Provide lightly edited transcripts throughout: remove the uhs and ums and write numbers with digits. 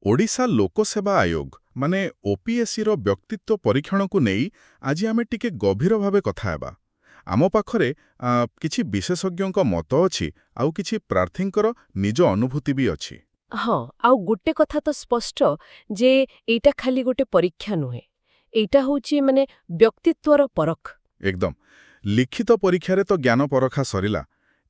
ओडिशा लोकसेवा आयोग माने ओपीएससी रो व्यक्तित्व परीक्षण को नहीं आज आमे टिके गभीर भावे कथा हेबा। आम पाखरे किछि विशेषज्ञों मत अछि आउ किछि प्रार्थींकर निज अनुभूति भी अछि। हाँ आउ गोटे कथा तो स्पष्ट जे एटा खाली गोटे परीक्षा नुहे एटा होची माने व्यक्तित्वर परख। एकदम लिखित परीक्षारे तो ज्ञान परखा सरिला।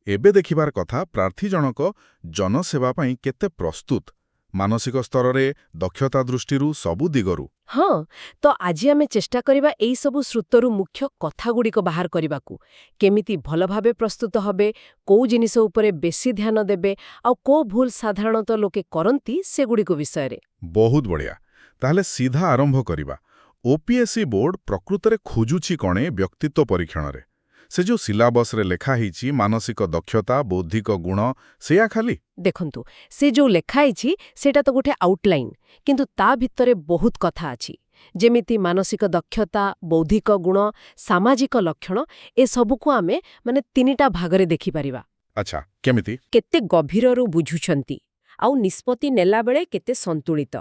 एबे देखिबार कथा प्रार्थी जनक जनसेवा पई केते प्रस्तुत मानसिक स्तर रे दक्षता दृष्टिरू सबु दिगरु। हाँ तो आज आमे चेष्टा करिबा एई सबु श्रुतरु मुख्य कथा गुडी को बाहर करिबाकू केमिति भल भाबे प्रस्तुत हबे को जिनिस उपरे बेसी ध्यान देबे आ को भूल साधारणतः लोके करंती से गुडी को विषय रे। बहुत बढ़िया ताहले सीधा आरंभ करिबा। ओपीएससी बोर्ड प्रकृतरे खोजुछि कणे व्यक्तित्व परीक्षण रे से जो सिलाबस रे लेखा हिची मानसिक दक्षता बौद्धिक गुण सेया खाली देखंतु से जो लेखा आइछि सेटा तो गोटे आउटलाइन किंतु ता भितरे बहुत कथा अछि जेमिति मानसिक दक्षता बौद्धिक गुण सामाजिक लक्षण ए सबुको आमे माने तीनिटा भागरे देखि परिबा। अच्छा केमिति केते गभीररू बुझुछंती आउ निष्पत्ति नेला बेले केते संतुलित।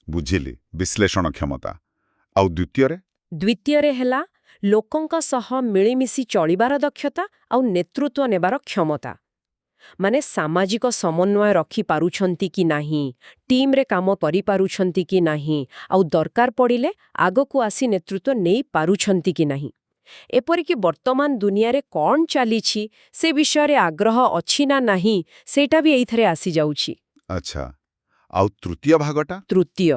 बुझिली विश्लेषण क्षमता आउ द्वितीय रे हेला लोकंक सह मिलिमिशि चलिबार दक्षता आउ नेतृत्व नेबार क्षमता माने सामाजिक समन्वय रखी पारुछंती कि नाही टीम रे काम करि पारुछंती कि नाही आउ दरकार पड़िले आगो को आसी नेतृत्व नेई पारुछंती कि नाही एपरि कि वर्तमान दुनिया रे कोन चालीछि से विषय रे आग्रह अछि ना नाही सेटा भी एइथरे आसी जाउछि। अच्छा आउ तृतीय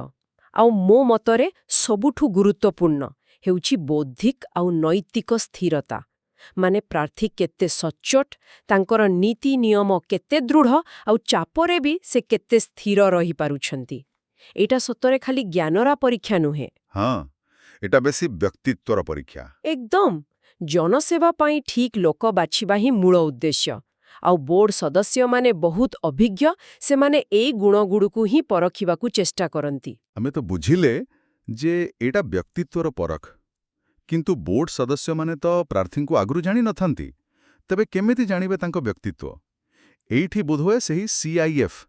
आउ मो मतरे सबुठु गुरुत्वपूर्ण हेउछि बौद्धिक आउ नैतिक स्थिरता माने प्रार्थी केते सच्चोट तांकर नीति नियम केते दृढ़ आउ चापरे भी से केते स्थिर रही पारुछंती। एटा सतरे खाली ज्ञानरा परीक्षा नुहे। हाँ एटा बेसी व्यक्तित्वर परीक्षा एकदम जनसेवा पाई ठीक लोक बाछिबा ही मूल उद्देश्य आउ बोर्ड सदस्य माने बहुत अभिज्ञ से माने एई गुणगुडुकु ही परखिबाकू चेष्टा करंती। हमें तो बुझिले जे एटा व्यक्तित्वर परख किंतु बोर्ड सदस्य माने तो प्रार्थी को आगु जानी नथांती तबे केमिति जानिबे तांको व्यक्तित्व एइठी बोधवे सही सीआईएफ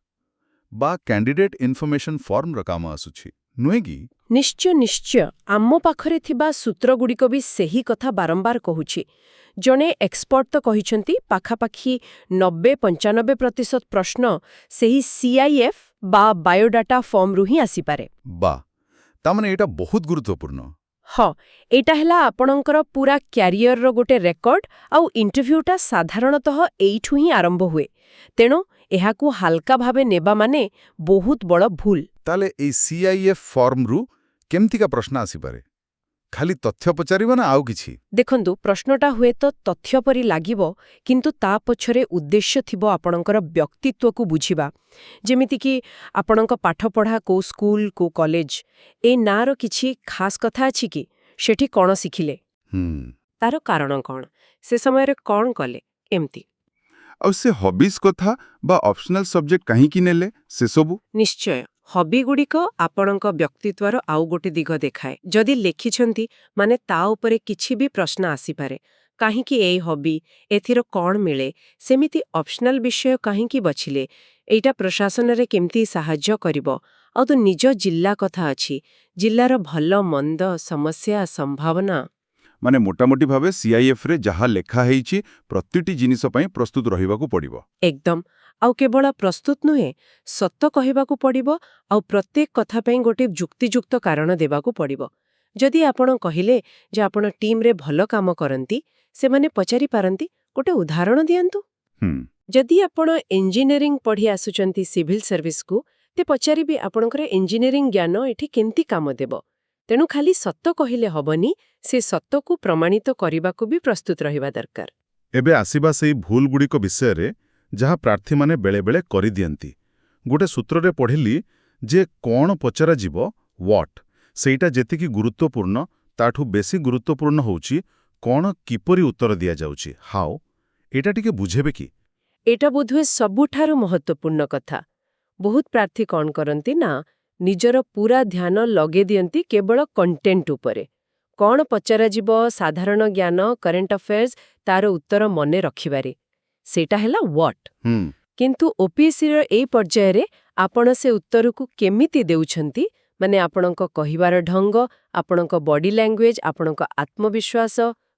बा कैंडिडेट इन्फॉर्मेशन फॉर्म रकाम आसुछि नुहे कि निश्चय आम्मो पाखरे थिबा सूत्र गुडिको भी सही कथा बारंबार कहूछि। जने एक्सपर्ट तो कहिछंती पाखापाखी 90-95% प्रश्न सही सीआईएफ बा बायोडाटा फॉर्म रु ही आसी पारे। बा तामाने एटा बहुत गुरुत्वपूर्ण। हाँ एटा हेला आपणकर पूरा क्यारियर रो गोटे रेकॉर्ड आउ इंटरव्यूटा साधारणतः एइठु ही आरंभ हुए तेणु एहाकू हल्का भावे नेबा माने बहुत बड़ भूल। ताले ए सीआईएफ फॉर्म रु केमतिका प्रश्न आसी पारे खाली तथ्य पचारिबो ना आउ किछि देखंतु प्रश्नटा हुए तो तथ्य परि लागिबो किंतु ता पछरे उद्देश्य थिबो आपणकर व्यक्तित्व को बुझिबा जेमिति कि आपणक पाठ पढ़ा को स्कूल को कॉलेज ए नारो किछि खास कथा अछि कि सेठी कोन सिखिले तारो कारण कोन से समय रे कोन कले एम्ति आ से हॉबीज कथा बा ऑप्शनल सब्जेक्ट काहे कि नेले से सबु निश्चय हॉबी गुडिको आपणक व्यक्तित्वर आउ गोटे दिग देखाए जदि लेखिछंती माने ता उपरे किछि भी प्रश्न आसी पारे काहे कि एई हॉबी एथिरो कोन मिले सेमिति ऑप्शनल विषय काहे कि बछिले एटा प्रशासन रे केमती सहाय्य करिवो आ तो निज जिल्ला कथा अछि जिल्लार भल मंद समस्या संभावना माने मोटामोटी भावे सीआईएफ रे जहा लेखा हेइछि प्रतिटी जिनिस पई प्रस्तुत रहिबाकू पड़िबो एकदम आउ केवल प्रस्तुत नुहे सत्य कहिबाकू पड़िबो आउ प्रत्येक कथा पई गोटे जुक्तियुक्त कारण देबाकू पड़िबो जदि आपण कहिले जे आपण टीम रे भलो काम करंती से माने पचारि पारंती गोटे उदाहरण दियंतु। जदि आपण इंजीनियरिंग पढ़ी आसुचंती सिविल सर्विस को ते पचारि भी आपणकर इंजीनियरिंग ज्ञान एठी केमती काम देबो तेणु खाली सत्य कहिले हबनी से सत्य को प्रमाणित करिबाकू भी प्रस्तुत रहिबा दरकार। एबे आसीबा सेई भूल गुडिको विषय रे जहा प्रार्थी माने बेले बेले करि दियंती गोटे सूत्र रे पढ़िली जे कोन पचरा जीवो व्हाट सेटा जेतिकी गुरुत्वपूर्ण ताठू बेसी गुरुत्वपूर्ण होउची कोन किपरि उत्तर दिया जाउची हाउ एटा टिके बुझेबे कि एटा बोधुए सबुठारु महत्वपूर्ण कथा बहुत प्रार्थी कोन करंती ना निजर पूरा ध्यान लगे दियंती केवल कंटेंट उपरे कोन पचरा जीवो साधारण ज्ञान करेंट अफेयर्स तार उत्तर मने रखिबारे सेटा हेला व्हाट କିନ୍ତୁ OPSCର ଏଇ ପର୍ଯ୍ୟାୟରେ ଆପଣ ସେ ଉତ୍ତରକୁ କେମିତି ଦେଉଛନ୍ତି, ମାନେ ଆପଣଙ୍କ କହିବାର ଢଙ୍ଗ, ଆପଣଙ୍କ ବଡି ଲାଙ୍ଗୁଏଜ, ଆପଣଙ୍କ ଆତ୍ମବିଶ୍ୱାସ,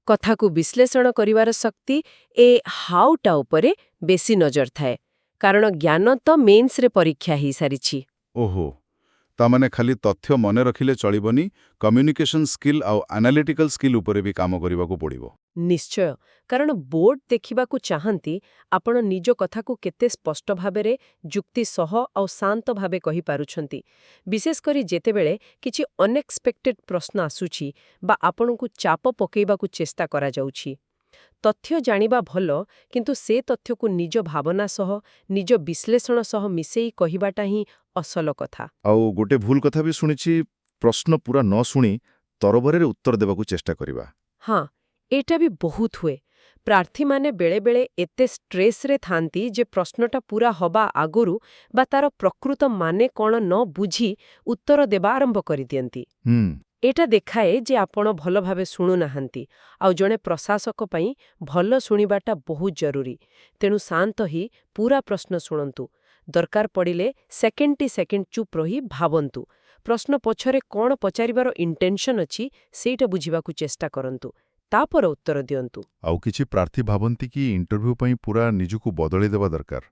କଥାକୁ ବିଶ୍ଳେଷଣ କରିବାର ଶକ୍ତି, ଏ ହାଉଟା ଉପରେ ବେଶୀ ନଜର ଥାଏ। କାରଣ ଜ୍ଞାନ ତ ମେନ୍ସରେ ପରୀକ୍ଷା ହେଇସାରିଛି। ଓହୋ, ତାମାନେ ଖାଲି ତଥ୍ୟ ମନେ ରଖିଲେ ଚଳିବନି, କମ୍ୟୁନିକେସନ ସ୍କିଲ୍ ଆଉ ଆନାଲିଟିକାଲ ସ୍କିଲ୍ ଉପରେ ବି କାମ କରିବାକୁ ପଡ଼ିବ। ନିଶ୍ଚୟ, କାରଣ ବୋର୍ଡ ଦେଖିବାକୁ ଚାହାନ୍ତି ଆପଣ ନିଜ କଥାକୁ କେତେ ସ୍ପଷ୍ଟ ଭାବରେ, ଯୁକ୍ତି ସହ ଆଉ ଶାନ୍ତ ଭାବେ କହିପାରୁଛନ୍ତି, ବିଶେଷ କରି ଯେତେବେଳେ କିଛି ଅନଏକ୍ସପେକ୍ଟେଡ୍ ପ୍ରଶ୍ନ ଆସୁଛି ବା ଆପଣଙ୍କୁ ଚାପ ପକାଇବାକୁ ଚେଷ୍ଟା କରାଯାଉଛି। ତଥ୍ୟ ଜାଣିବା ଭଲ, କିନ୍ତୁ ସେ ତଥ୍ୟକୁ ନିଜ ଭାବନା ସହ, ନିଜ ବିଶ୍ଳେଷଣ ସହ ମିଶେଇ କହିବାଟା ହିଁ ଅସଲ କଥା। ଆଉ ଗୋଟେ ଭୁଲ କଥା ବି ଶୁଣିଛି, ପ୍ରଶ୍ନ ପୁରା ନ ଶୁଣି ତରବରରେ ଉତ୍ତର ଦେବାକୁ ଚେଷ୍ଟା କରିବା। ହଁ, ଏଇଟା ବି ବହୁତ ହୁଏ। ପ୍ରାର୍ଥୀମାନେ ବେଳେବେଳେ ଏତେ ଷ୍ଟ୍ରେସ୍ରେ ଥାନ୍ତି ଯେ ପ୍ରଶ୍ନଟା ପୁରା ହବା ଆଗରୁ ବା ତାର ପ୍ରକୃତ ମାନେ କ'ଣ ନ ବୁଝି ଉତ୍ତର ଦେବା ଆରମ୍ଭ କରିଦିଅନ୍ତି। ଏଇଟା ଦେଖାଏ ଯେ ଆପଣ ଭଲ ଭାବେ ଶୁଣୁନାହାନ୍ତି, ଆଉ ଜଣେ ପ୍ରଶାସକ ପାଇଁ ଭଲ ଶୁଣିବାଟା ବହୁତ ଜରୁରୀ। ତେଣୁ ଶାନ୍ତ ହିଁ ପୁରା ପ୍ରଶ୍ନ ଶୁଣନ୍ତୁ। ଦରକାର ପଡ଼ିଲେ ସେକେଣ୍ଡ ଚୁପ୍ ରହି ଭାବନ୍ତୁ। ପ୍ରଶ୍ନ ପଛରେ କ'ଣ ପଚାରିବାର ଇଣ୍ଟେନ୍ସନ୍ ଅଛି ସେଇଟା ବୁଝିବାକୁ ଚେଷ୍ଟା କରନ୍ତୁ। ତାପରେ ଉତ୍ତର ଦିଅନ୍ତୁ। ଆଉ କିଛି ପ୍ରାର୍ଥୀ ଭାବନ୍ତି କି ଇଣ୍ଟରଭ୍ୟୁ ପାଇଁ ପୁରା ନିଜକୁ ବଦଳେଇ ଦେବା ଦରକାର,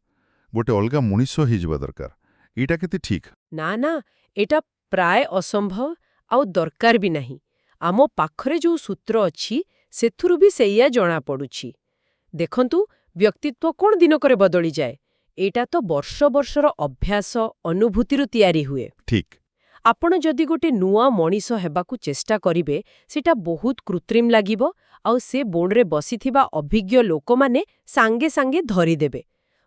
ଗୋଟେ ଅଲଗା ମଣିଷ ହେଇଯିବା ଦରକାର। ଏଇଟା କେତେ ଠିକ୍? ନା, ଏଟା ପ୍ରାୟ ଅସମ୍ଭବ ଆଉ ଦରକାର ବି ନାହିଁ। ଆମ ପାଖରେ ଯୋଉ ସୂତ୍ର ଅଛି ସେଥିରୁ ବି ସେଇଆ ଜଣାପଡୁଛି। ଦେଖନ୍ତୁ, ବ୍ୟକ୍ତିତ୍ୱ କ'ଣ ଦିନକରେ ବଦଳିଯାଏ? ଏଇଟା ତ ବର୍ଷ ବର୍ଷର ଅଭ୍ୟାସ, ଅନୁଭୂତିରୁ ତିଆରି ହୁଏ। ଠିକ୍। ଆପଣ ଯଦି ଗୋଟେ ନୂଆ ମଣିଷ ହେବାକୁ ଚେଷ୍ଟା କରିବେ, ସେଟା ବହୁତ କୃତ୍ରିମ ଲାଗିବ, ଆଉ ସେ ବୋର୍ଡରେ ବସିଥିବା ଅଭିଜ୍ଞ ଲୋକମାନେ ସାଙ୍ଗେ ସାଙ୍ଗେ ଧରିଦେବେ।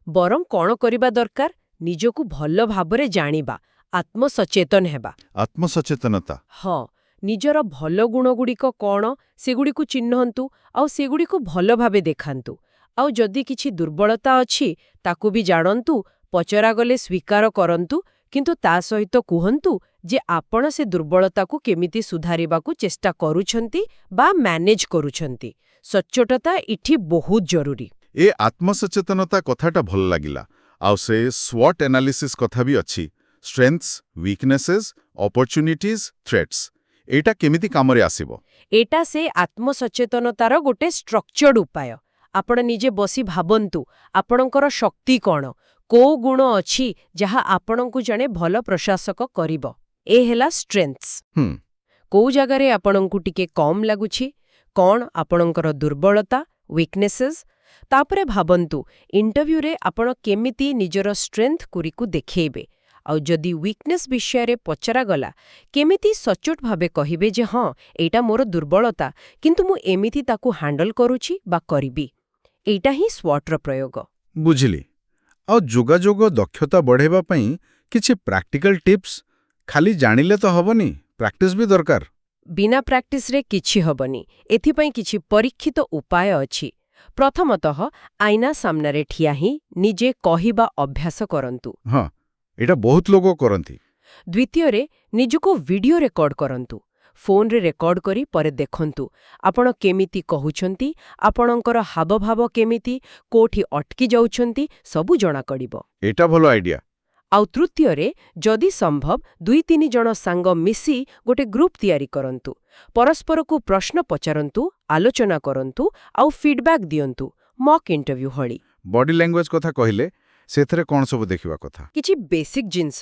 ବରଂ କ'ଣ କରିବା ଦରକାର, ନିଜକୁ ଭଲ ଭାବରେ ଜାଣିବା, ଆତ୍ମସଚେତନ ହେବା। ଆତ୍ମସଚେତନତା। ହଁ, ନିଜର ଭଲ ଗୁଣଗୁଡ଼ିକ କ'ଣ ସେଗୁଡ଼ିକୁ ଚିହ୍ନନ୍ତୁ ଆଉ ସେଗୁଡ଼ିକୁ ଭଲ ଭାବେ ଦେଖାନ୍ତୁ। ଆଉ ଯଦି କିଛି ଦୁର୍ବଳତା ଅଛି ତାକୁ ବି ଜାଣନ୍ତୁ, ପଚରାଗଲେ ସ୍ୱୀକାର କରନ୍ତୁ, କିନ୍ତୁ ତା ସହିତ କୁହନ୍ତୁ ଯେ ଆପଣ ସେ ଦୁର୍ବଳତାକୁ କେମିତି ସୁଧାରିବାକୁ ଚେଷ୍ଟା କରୁଛନ୍ତି ବା ମ୍ୟାନେଜ୍ କରୁଛନ୍ତି। ସଚ୍ଚୋଟତା ଏଠି ବହୁତ ଜରୁରୀ। ଏ ଆତ୍ମସଚେତନତା କଥାଟା ଭଲ ଲାଗିଲା। ଆଉ ସେ ସ୍ୱଟ୍ ଆନାଲିସିସ୍ କଥା ବି ଅଛି। ଷ୍ଟ୍ରେଂଥ୍ସ, ୱିକନେସେସ୍, ଅପରଚ୍ୟୁନିଟିଜ୍, ଥ୍ରେଟ୍ସ। ଏଇଟା କେମିତି କାମରେ ଆସିବ? ଏଟା ସେ ଆତ୍ମସଚେତନତାର ଗୋଟେ ଷ୍ଟ୍ରକ୍ଚର୍ଡ ଉପାୟ। ଆପଣ ନିଜେ ବସି ଭାବନ୍ତୁ, ଆପଣଙ୍କର ଶକ୍ତି କ'ଣ, କୋଉ ଗୁଣ ଅଛି ଯାହା ଆପଣଙ୍କୁ ଜଣେ ଭଲ ପ୍ରଶାସକ କରିବ। ଏ ହେଲା ଷ୍ଟ୍ରେଂଥ୍ସ। କୋଉ ଜାଗାରେ ଆପଣଙ୍କୁ ଟିକେ କମ୍ ଲାଗୁଛି, କ'ଣ ଆପଣଙ୍କର ଦୁର୍ବଳତା, ୱିକନେସେସ୍। ତାପରେ ଭାବନ୍ତୁ, ଇଣ୍ଟରଭ୍ୟୁରେ ଆପଣ କେମିତି ନିଜର ଷ୍ଟ୍ରେଂଥଗୁଡ଼ିକୁ ଦେଖେଇବେ। ଆଉ ଯଦି ୱିକନେସ୍ ବିଷୟରେ ପଚରାଗଲା, କେମିତି ସଚ୍ଚୋଟ ଭାବେ କହିବେ ଯେ ହଁ, ଏଇଟା ମୋର ଦୁର୍ବଳତା, କିନ୍ତୁ ମୁଁ ଏମିତି ତାକୁ ହ୍ୟାଣ୍ଡଲ କରୁଛି ବା କରିବି। ଏଇଟା ହିଁ ସ୍ୱଟ୍ର ପ୍ରୟୋଗ। ବୁଝିଲି। ଆଉ ଯୋଗାଯୋଗ ଦକ୍ଷତା ବଢ଼ାଇବା ପାଇଁ କିଛି ପ୍ରାକ୍ଟିକାଲ ଟିପ୍ସ? ଖାଲି ଜାଣିଲେ ତ ହବନି, ପ୍ରାକ୍ଟିସ୍ ବି ଦରକାର। ବିନା ପ୍ରାକ୍ଟିସରେ କିଛି ହବନି। ଏଥିପାଇଁ କିଛି ପରୀକ୍ଷିତ ଉପାୟ ଅଛି। ପ୍ରଥମତଃ, ଆଇନା ସାମ୍ନାରେ ଠିଆ ହିଁ ନିଜେ କହିବା ଅଭ୍ୟାସ କରନ୍ତୁ। ହଁ, ଏଇଟା ବହୁତ ଲୋକ କରନ୍ତି। ଦ୍ୱିତୀୟରେ, ନିଜକୁ ଭିଡିଓ ରେକର୍ଡ କରନ୍ତୁ। ଫୋନରେ ରେକର୍ଡ କରି ପରେ ଦେଖନ୍ତୁ ଆପଣ କେମିତି କହୁଛନ୍ତି, ଆପଣଙ୍କର ହାବଭାବ କେମିତି, କୋଉଠି ଅଟକି ଯାଉଛନ୍ତି, ସବୁ ଜଣାପଡ଼ିବ। ଏଇଟା ଭଲ ଆଇଡିଆ। ଆଉ ତୃତୀୟରେ, ଯଦି ସମ୍ଭବ 2-3 ଜଣ ସାଙ୍ଗ ମିଶି ଗୋଟେ ଗ୍ରୁପ ତିଆରି କରନ୍ତୁ। ପରସ୍ପରକୁ ପ୍ରଶ୍ନ ପଚାରନ୍ତୁ, ଆଲୋଚନା କରନ୍ତୁ ଆଉ ଫିଡବ୍ୟାକ୍ ଦିଅନ୍ତୁ, ମକ୍ ଇଣ୍ଟରଭ୍ୟୁ ଭଳି। ବଡି ଲାଙ୍ଗୁଏଜ କଥା କହିଲେ, ସେଥିରେ କ'ଣ ସବୁ ଦେଖିବା କଥା? କିଛି ବେସିକ୍ ଜିନିଷ,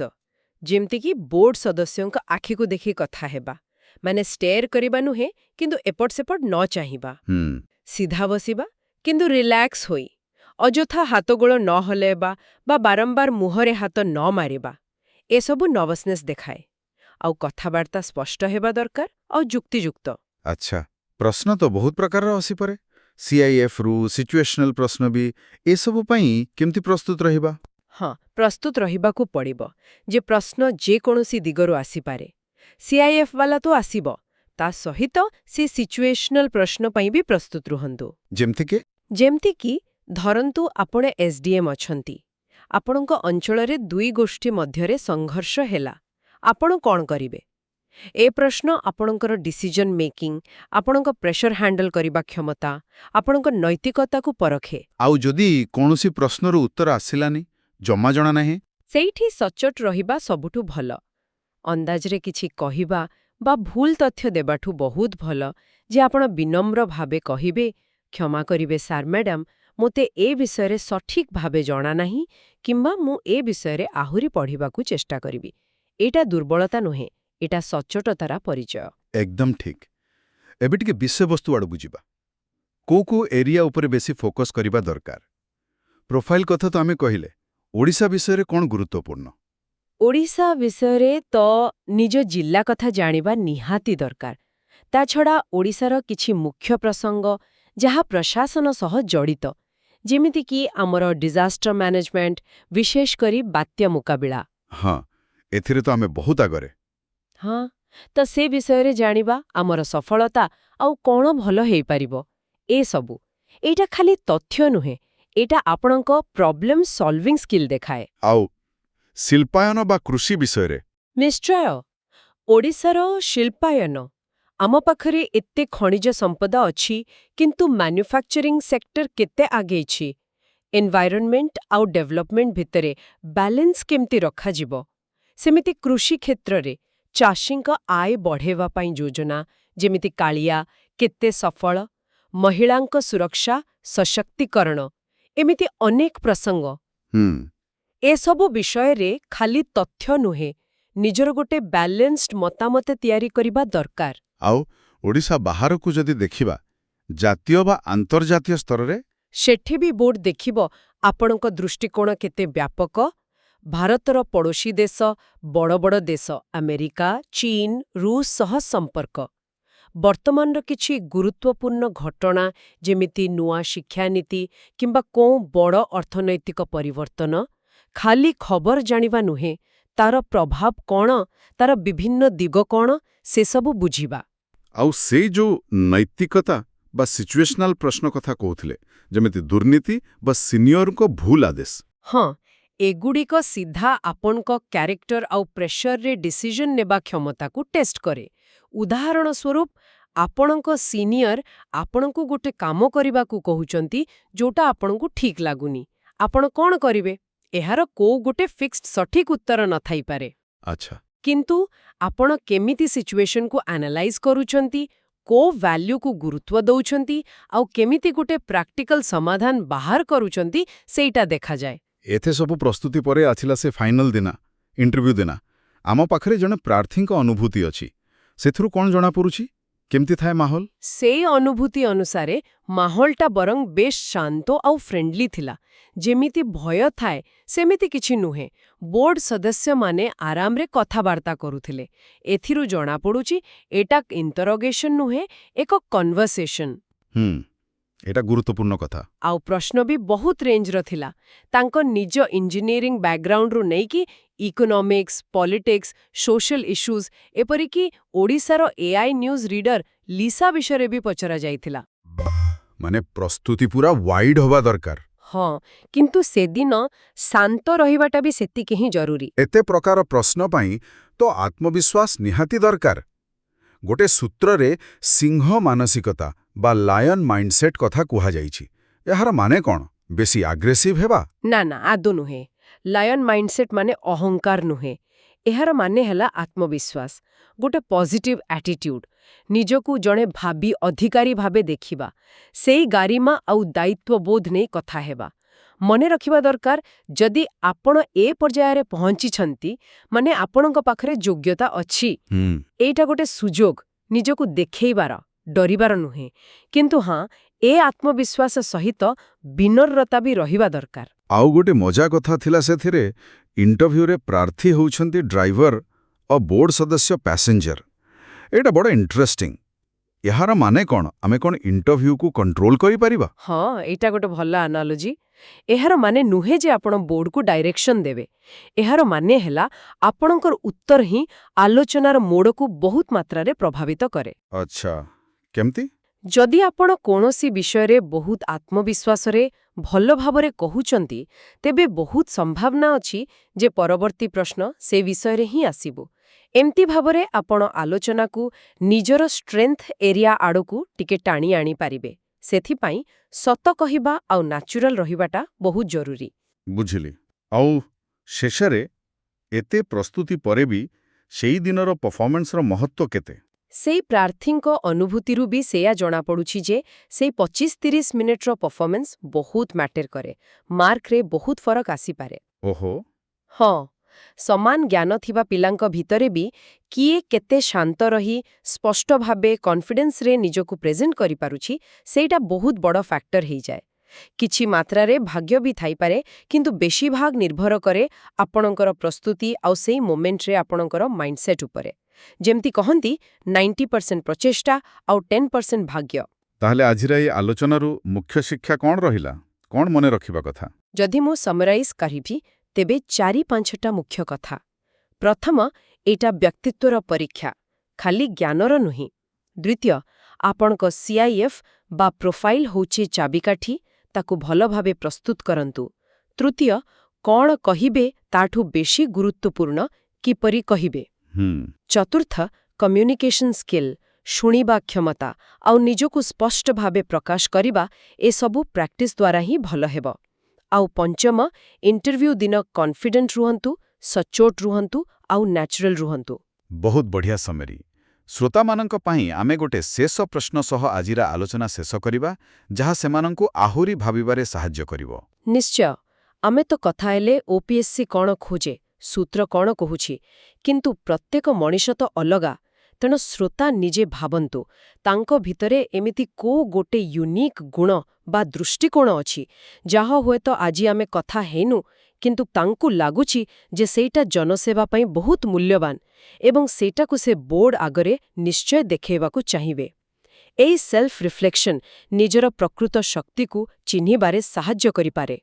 ଯେମିତିକି ବୋର୍ଡ ସଦସ୍ୟଙ୍କ ଆଖିକୁ ଦେଖି କଥା ହେବା, ମାନେ ଷ୍ଟେୟାର କରିବା ନୁହେଁ, କିନ୍ତୁ ଏପଟ ସେପଟ ନ ଚାହିଁବା। ସିଧା ବସିବା, କିନ୍ତୁ ରିଲାକ୍ସ ହୋଇ। ଅଯଥା ହାତଗୋଳ ନ ହଲେଇବା ବା ବାରମ୍ବାର ମୁହଁରେ ହାତ ନ ମାରିବା। ଏସବୁ ନର୍ଭସନେସ୍ ଦେଖାଏ। ଆଉ କଥାବାର୍ତ୍ତା ସ୍ପଷ୍ଟ ହେବା ଦରକାର ଆଉ ଯୁକ୍ତିଯୁକ୍ତ। ଆଚ୍ଛା, ପ୍ରଶ୍ନ ତ ବହୁତ ପ୍ରକାରର ଆସିପାରେ। CIFରୁ ସିଚୁଏସନାଲ ପ୍ରଶ୍ନ ବି। ଏସବୁ ପାଇଁ କେମିତି ପ୍ରସ୍ତୁତ ରହିବା? ହଁ, ପ୍ରସ୍ତୁତ ରହିବାକୁ ପଡ଼ିବ ଯେ ପ୍ରଶ୍ନ ଯେକୌଣସି ଦିଗରୁ ଆସିପାରେ। CIF ବାଲା ତ ଆସିବ, ତା ସହିତ ସେ ସିଚୁଏସନାଲ ପ୍ରଶ୍ନ ପାଇଁ ବି ପ୍ରସ୍ତୁତ ରୁହନ୍ତୁ। ଯେମିତିକି ଧରନ୍ତୁ ଆପଣ SDM ଅଛନ୍ତି। ଆପଣଙ୍କ ଅଞ୍ଚଳରେ 2 ଗୋଷ୍ଠୀ ମଧ୍ୟରେ ସଂଘର୍ଷ ହେଲା। ଆପଣ କ'ଣ କରିବେ? ଏ ପ୍ରଶ୍ନ ଆପଣଙ୍କର ଡିସିଜନ ମେକିଂ, ଆପଣଙ୍କ ପ୍ରେସର ହ୍ୟାଣ୍ଡଲ କରିବା କ୍ଷମତା, ଆପଣଙ୍କ ନୈତିକତାକୁ ପରଖେ। ଆଉ ଯଦି କୌଣସି ପ୍ରଶ୍ନର ଉତ୍ତର ଆସିଲାନି, ଜମା ଜଣା ନାହିଁ, ସେଇଠି ସଚ୍ଚୋଟ ରହିବା ସବୁଠୁ ଭଲ। ଅନ୍ଦାଜରେ କିଛି କହିବା ବା ଭୁଲ ତଥ୍ୟ ଦେବାଠୁ ବହୁତ ଭଲ ଯେ ଆପଣ ବିନମ୍ର ଭାବେ କହିବେ, କ୍ଷମା କରିବେ ସାର୍ ମ୍ୟାଡାମ, ମୋତେ ଏ ବିଷୟରେ ସଠିକ୍ ଭାବେ ଜଣା ନାହିଁ କିମ୍ବା ମୁଁ ଏ ବିଷୟରେ ଆହୁରି ପଢ଼ିବାକୁ ଚେଷ୍ଟା କରିବି। ଏଇଟା ଦୁର୍ବଳତା ନୁହେଁ, ଏଇଟା ସଚ୍ଚୋଟତାର ପରିଚୟ। ଏକଦମ ଠିକ୍। ଏବେ ଟିକେ ବିଷୟବସ୍ତୁ ଆଡ଼କୁ ଯିବା। କୋଉ ଏରିଆ ଉପରେ ବେଶୀ ଫୋକସ୍ କରିବା ଦରକାର? ପ୍ରୋଫାଇଲ କଥା ତ ଆମେ କହିଲେ, ଓଡ଼ିଶା ବିଷୟରେ କ'ଣ ଗୁରୁତ୍ୱପୂର୍ଣ୍ଣ? ଓଡ଼ିଶା ବିଷୟରେ ତ ନିଜ ଜିଲ୍ଲା କଥା ଜାଣିବା ନିହାତି ଦରକାର। ତା ଛଡ଼ା ଓଡ଼ିଶାର କିଛି ମୁଖ୍ୟ ପ୍ରସଙ୍ଗ ଯାହା ପ୍ରଶାସନ ସହ ଜଡ଼ିତ, ଯେମିତିକି ଆମର ଡିଜାଷ୍ଟର ମ୍ୟାନେଜମେଣ୍ଟ, ବିଶେଷ କରି ବାତ୍ୟା ମୁକାବିଳା। ହଁ, ଏଥିରେ ତ ଆମେ ବହୁତ ଆଗରେ। ହଁ, ତ ସେ ବିଷୟରେ ଜାଣିବା ଆମର ସଫଳତା ଆଉ କ'ଣ ଭଲ ହେଇପାରିବ ଏସବୁ। ଏଇଟା ଖାଲି ତଥ୍ୟ ନୁହେଁ, ଏଇଟା ଆପଣଙ୍କ ପ୍ରୋବ୍ଲେମ ସଲ୍ଭିଂ ସ୍କିଲ୍ ଦେଖାଏ। ଆଉ ଶିଳ୍ପାୟନ ବା କୃଷି ବିଷୟରେ? ନିଶ୍ଚୟ। ଓଡ଼ିଶାର ଶିଳ୍ପାୟନ। ଆମ ପାଖରେ ଏତେ ଖଣିଜ ସମ୍ପଦ ଅଛି, କିନ୍ତୁ ମ୍ୟାନୁଫ୍ୟାକ୍ଚରିଂ ସେକ୍ଟର କେତେ ଆଗେଇଛି? ଏନ୍ଭାଇରନମେଣ୍ଟ ଆଉ ଡେଭଲପମେଣ୍ଟ ଭିତରେ ବାଲାନ୍ସ କେମିତି ରଖାଯିବ? ସେମିତି କୃଷି କ୍ଷେତ୍ରରେ ଚାଷୀଙ୍କ ଆୟ ବଢ଼ାଇବା ପାଇଁ ଯୋଜନା, ଯେମିତି କାଳିଆ, କେତେ ସଫଳ? ମହିଳାଙ୍କ ସୁରକ୍ଷା, ସଶକ୍ତିକରଣ, ଏମିତି ଅନେକ ପ୍ରସଙ୍ଗ। ଏସବୁ ବିଷୟରେ ଖାଲି ତଥ୍ୟ ନୁହେଁ, ନିଜର ଗୋଟେ ବ୍ୟାଲେନ୍ସଡ ମତାମତ ତିଆରି କରିବା ଦରକାର। ଆଉ ଓଡ଼ିଶା ବାହାରକୁ ଯଦି ଦେଖିବା, ଜାତୀୟ ବା ଆନ୍ତର୍ଜାତୀୟ ସ୍ତରରେ? ସେଠି ବି ବୋର୍ଡ ଦେଖିବ ଆପଣଙ୍କ ଦୃଷ୍ଟିକୋଣ କେତେ ବ୍ୟାପକ। ଭାରତର ପଡ଼ୋଶୀ ଦେଶ, ବଡ଼ ବଡ଼ ଦେଶ ଆମେରିକା, ଚୀନ, ରୁଷ ସହ ସମ୍ପର୍କ। ବର୍ତ୍ତମାନର କିଛି ଗୁରୁତ୍ୱପୂର୍ଣ୍ଣ ଘଟଣା, ଯେମିତି ନୂଆ ଶିକ୍ଷାନୀତି କିମ୍ବା କୋଉ ବଡ଼ ଅର୍ଥନୈତିକ ପରିବର୍ତ୍ତନ, ଖାଲି ଖବର ଜାଣିବା ନୁହେଁ, ତାର ପ୍ରଭାବ କ'ଣ, ତାର ବିଭିନ୍ନ ଦିଗ କ'ଣ, ସେସବୁ ବୁଝିବା। ଆଉ ସେଇ ଯୋଉ ନୈତିକତା ବା ସିଚୁଏସନାଲ ପ୍ରଶ୍ନ କଥା କହୁଥିଲେ, ଯେମିତି ଦୁର୍ନୀତି ବା ସିନିୟରଙ୍କ ଭୁଲ ଆଦେଶ। ହଁ, ଏଗୁଡ଼ିକ ସିଧା ଆପଣଙ୍କ କ୍ୟାରେକ୍ଟର ଆଉ ପ୍ରେସରରେ ଡିସିଜନ ନେବା କ୍ଷମତାକୁ ଟେଷ୍ଟ କରେ। ଉଦାହରଣ ସ୍ୱରୂପ, ଆପଣଙ୍କ ସିନିୟର ଆପଣଙ୍କୁ ଗୋଟେ କାମ କରିବାକୁ କହୁଛନ୍ତି ଯୋଉଟା ଆପଣଙ୍କୁ ଠିକ୍ ଲାଗୁନି। ଆପଣ କ'ଣ କରିବେ? ଏହାର କୋଉ ଗୋଟେ ଫିକ୍ସଡ ସଠିକ୍ ଉତ୍ତର ନଥାଇପାରେ। ଆଚ୍ଛା। କିନ୍ତୁ ଆପଣ କେମିତି ସିଚୁଏସନକୁ ଆନାଲାଇଜ କରୁଛନ୍ତି, କୋଉ ଭ୍ୟାଲ୍ୟୁକୁ ଗୁରୁତ୍ୱ ଦଉଛନ୍ତି, ଆଉ କେମିତି ଗୋଟେ ପ୍ରାକ୍ଟିକାଲ ସମାଧାନ ବାହାର କରୁଛନ୍ତି, ସେଇଟା ଦେଖାଯାଏ। ଏତେ ସବୁ ପ୍ରସ୍ତୁତି ପରେ ଆସିଲା ସେ ଫାଇନାଲ ଦିନ, ଇଣ୍ଟରଭ୍ୟୁ ଦିନ। ଆମ ପାଖରେ ଜଣେ ପ୍ରାର୍ଥୀଙ୍କ ଅନୁଭୂତି ଅଛି। ସେଥିରୁ କ'ଣ ଜଣାପଡ଼ୁଛି? କେମିତି ଥାଏ ମାହୋଲ? ସେଇ ଅନୁଭୂତି ଅନୁସାରେ ମାହୋଲଟା ବରଂ ବେଶ୍ ଶାନ୍ତ ଆଉ ଫ୍ରେଣ୍ଡଲି ଥିଲା। ଯେମିତି ଭୟ ଥାଏ, ସେମିତି କିଛି ନୁହେଁ। ବୋର୍ଡ ସଦସ୍ୟମାନେ ଆରାମରେ କଥାବାର୍ତ୍ତା କରୁଥିଲେ। ଏଥିରୁ ଜଣାପଡ଼ୁଛି ଏଟା ଇଣ୍ଟରୋଗେସନ ନୁହେଁ, ଏକ କନଭରସେସନ। ଏଟା ଗୁରୁତ୍ୱପୂର୍ଣ୍ଣ କଥା। ଆଉ ପ୍ରଶ୍ନ ବି ବହୁତ ରେଞ୍ଜର ଥିଲା। ତାଙ୍କ ନିଜ ଇଞ୍ଜିନିୟରିଂ ବ୍ୟାକଗ୍ରାଉଣ୍ଡରୁ ନେଇକି ଇକୋନୋମିକ୍ସ, ପଲିଟିକ୍ସ, ସୋଶାଲ ଇସ୍ୟୁଜ, ଏପରିକି ଓଡ଼ିଶାର ଏଆଇ ନ୍ୟୁଜ୍ ରିଡର ଲିସା ବିଷୟରେ ବି ପଚରାଯାଇଥିଲା। ମାନେ ପ୍ରସ୍ତୁତି ପୁରା ୱାଇଡ୍ ହବା ଦରକାର। ହଁ, କିନ୍ତୁ ସେଦିନ ଶାନ୍ତ ରହିବାଟା ବି ସେତିକି ହିଁ ଜରୁରୀ। ଏତେ ପ୍ରକାର ପ୍ରଶ୍ନ ପାଇଁ ତ ଆତ୍ମବିଶ୍ୱାସ ନିହାତି ଦରକାର। ଗୋଟେ ସୂତ୍ରରେ ସିଂହ ମାନସିକତା ବା ଲାୟନ ମାଇଣ୍ଡସେଟ୍ କଥା କୁହାଯାଇଛି। ଏହାର ମାନେ କ'ଣ? ବେଶୀ ଆଗ୍ରେସିଭ୍ ହେବା? ନା, ଆଦୌ ନୁହେଁ। ଲାୟନ ମାଇଣ୍ଡସେଟ୍ ମାନେ ଅହଙ୍କାର ନୁହେଁ। ଏହାର ମାନେ ହେଲା ଆତ୍ମବିଶ୍ୱାସ, ଗୋଟେ ପଜିଟିଭ୍ ଆଟିଟ୍ୟୁଡ, ନିଜକୁ ଜଣେ ଭାବି ଅଧିକାରୀ ଭାବେ ଦେଖିବା, ସେଇ ଗାରିମା ଆଉ ଦାୟିତ୍ୱବୋଧ ନେଇ କଥା ହେବା। ମନେ ରଖିବା ଦରକାର, ଯଦି ଆପଣ ଏ ପର୍ଯ୍ୟାୟରେ ପହଞ୍ଚିଛନ୍ତି, ମାନେ ଆପଣଙ୍କ ପାଖରେ ଯୋଗ୍ୟତା ଅଛି। ଏଇଟା ଗୋଟେ ସୁଯୋଗ ନିଜକୁ ଦେଖେଇବାର, ଡରିବାର ନୁହେଁ। କିନ୍ତୁ ହଁ, ଏ ଆତ୍ମବିଶ୍ୱାସ ସହିତ ବିନମ୍ରତା ବି ରହିବା ଦରକାର। ଆଉ ଗୋଟେ ମଜା କଥା ଥିଲା ସେଥିରେ, ଇଣ୍ଟରଭ୍ୟୁରେ ପ୍ରାର୍ଥୀ ହେଉଛନ୍ତି ଡ୍ରାଇଭର ଓ ବୋର୍ଡ ସଦସ୍ୟ ପ୍ୟାସେଞ୍ଜର। ଏଇଟା ବଡ଼ ଇଣ୍ଟରେଷ୍ଟିଂ। ଏହାର ମାନେ କ'ଣ? ଆମେ କ'ଣ ଇଣ୍ଟରଭ୍ୟୁକୁ କଣ୍ଟ୍ରୋଲ କରିପାରିବା? ହଁ, ଏଇଟା ଗୋଟେ ଭଲ ଆନାଲୋଜି। ଏହାର ମାନେ ନୁହେଁ ଯେ ଆପଣ ବୋର୍ଡକୁ ଡାଇରେକ୍ସନ ଦେବେ। ଏହାର ମାନେ ହେଲା ଆପଣଙ୍କର ଉତ୍ତର ହିଁ ଆଲୋଚନାର ମୋଡ଼କୁ ବହୁତ ମାତ୍ରାରେ ପ୍ରଭାବିତ କରେ। ଆଚ୍ଛା, କେମିତି? ଯଦି ଆପଣ କୌଣସି ବିଷୟରେ ବହୁତ ଆତ୍ମବିଶ୍ୱାସରେ, ଭଲ ଭାବରେ କହୁଛନ୍ତି, ତେବେ ବହୁତ ସମ୍ଭାବନା ଅଛି ଯେ ପରବର୍ତ୍ତୀ ପ୍ରଶ୍ନ ସେ ବିଷୟରେ ହିଁ ଆସିବ। ଏମିତି ଭାବରେ ଆପଣ ଆଲୋଚନାକୁ ନିଜର ଷ୍ଟ୍ରେନ୍ଥ ଏରିଆ ଆଡ଼କୁ ଟିକେ ଟାଣି ଆଣିପାରିବେ। ସେଥିପାଇଁ ସତ କହିବା ଆଉ ନ୍ୟାଚୁରାଲ ରହିବାଟା ବହୁତ ଜରୁରୀ। ବୁଝିଲି। ଆଉ ଶେଷରେ ଏତେ ପ୍ରସ୍ତୁତି ପରେ ବି ସେଇ ଦିନର ପରଫର୍ମାନ୍ସର ମହତ୍ତ୍ୱ କେତେ? ସେଇ ପ୍ରାର୍ଥୀଙ୍କ ଅନୁଭୂତିରୁ ବି ସେୟା ଜଣାପଡ଼ୁଛି ଯେ ସେଇ 25-30 ମିନିଟ୍ର ପରଫର୍ମାନ୍ସ ବହୁତ ମ୍ୟାଟର କରେ। ମାର୍କରେ ବହୁତ ଫରକ ଆସିପାରେ। ଓହୋ। ହଁ, ସମାନ ଜ୍ଞାନ ଥିବା ପିଲାଙ୍କ ଭିତରେ ବି କିଏ କେତେ ଶାନ୍ତ ରହି ସ୍ପଷ୍ଟ ଭାବେ କନଫିଡେନ୍ସରେ ନିଜକୁ ପ୍ରେଜେଣ୍ଟ କରିପାରୁଛି, ସେଇଟା ବହୁତ ବଡ଼ ଫ୍ୟାକ୍ଟର ହେଇଯାଏ। କିଛି ମାତ୍ରାରେ ଭାଗ୍ୟ ବି ଥାଇପାରେ, କିନ୍ତୁ ବେଶୀ ଭାଗ ନିର୍ଭର କରେ ଆପଣଙ୍କର ପ୍ରସ୍ତୁତି ଆଉ ସେଇ ମୋମେଣ୍ଟରେ ଆପଣଙ୍କର ମାଇଣ୍ଡସେଟ୍ ଉପରେ। ଯେମିତି କହନ୍ତି 90% ପ୍ରଚେଷ୍ଟା ଆଉ 10% ଭାଗ୍ୟ। ତାହେଲେ ଆଜିର ଏହି ଆଲୋଚନାରୁ ମୁଖ୍ୟ ଶିକ୍ଷା କ'ଣ ରହିଲା? କ'ଣ ମନେ ରଖିବା କଥା? ଯଦି ମୁଁ ସମରାଇଜ୍ କରିବି, ତେବେ 4-5ଟା ମୁଖ୍ୟ କଥା। ପ୍ରଥମ, ଏଇଟା ବ୍ୟକ୍ତିତ୍ୱର ପରୀକ୍ଷା, ଖାଲି ଜ୍ଞାନର ନୁହେଁ। ଦ୍ୱିତୀୟ, ଆପଣଙ୍କ CIF ବା ପ୍ରୋଫାଇଲ୍ ହେଉଛି ଚାବିକାଠି, ତାକୁ ଭଲ ଭାବେ ପ୍ରସ୍ତୁତ କରନ୍ତୁ। ତୃତୀୟ, କ'ଣ କହିବେ ତାଠୁ ବେଶୀ ଗୁରୁତ୍ୱପୂର୍ଣ୍ଣ କିପରି କହିବେ। ଚତୁର୍ଥ, କମ୍ୟୁନିକେସନ୍ ସ୍କିଲ୍, ଶୁଣିବା କ୍ଷମତା ଆଉ ନିଜକୁ ସ୍ପଷ୍ଟ ଭାବେ ପ୍ରକାଶ କରିବା, ଏସବୁ ପ୍ରାକ୍ଟିସ୍ ଦ୍ୱାରା ହିଁ ଭଲ ହେବ। ଆଉ ପଞ୍ଚମ, ଇଣ୍ଟରଭ୍ୟୁ ଦିନ କନଫିଡେଣ୍ଟ ରୁହନ୍ତୁ, ସଚ୍ଚୋଟ ରୁହନ୍ତୁ ଆଉ ନ୍ୟାଚୁରାଲ ରୁହନ୍ତୁ। ବହୁତ ବଢ଼ିଆ ସମେରି। ଶ୍ରୋତାମାନଙ୍କ ପାଇଁ ଆମେ ଗୋଟେ ଶେଷ ପ୍ରଶ୍ନ ସହ ଆଜିର ଆଲୋଚନା ଶେଷ କରିବା, ଯାହା ସେମାନଙ୍କୁ ଆହୁରି ଭାବିବାରେ ସାହାଯ୍ୟ କରିବ। ନିଶ୍ଚୟ। ଆମେ ତ କଥା ହେଲେ OPSC କ'ଣ ଖୋଜେ, ସୂତ୍ର କ'ଣ କହୁଛି, କିନ୍ତୁ ପ୍ରତ୍ୟେକ ମଣିଷ ତ ଅଲଗା। ତେଣୁ ଶ୍ରୋତା ନିଜେ ଭାବନ୍ତୁ, ତାଙ୍କ ଭିତରେ ଏମିତି କୋଉ ଗୋଟେ ୟୁନିକ୍ ଗୁଣ ବା ଦୃଷ୍ଟିକୋଣ ଅଛି, ଯାହା ହୁଏତ ଆଜି ଆମେ କଥା ହେଇନୁ, କିନ୍ତୁ ତାଙ୍କୁ ଲାଗୁଛି ଯେ ସେଇଟା ଜନସେବା ପାଇଁ ବହୁତ ମୂଲ୍ୟବାନ ଏବଂ ସେଇଟାକୁ ସେ ବୋର୍ଡ ଆଗରେ ନିଶ୍ଚୟ ଦେଖାଇବାକୁ ଚାହିଁବେ। ଏହି ସେଲ୍ଫ ରିଫ୍ଲେକ୍ସନ୍ ନିଜର ପ୍ରକୃତ ଶକ୍ତିକୁ ଚିହ୍ନିବାରେ ସାହାଯ୍ୟ କରିପାରେ।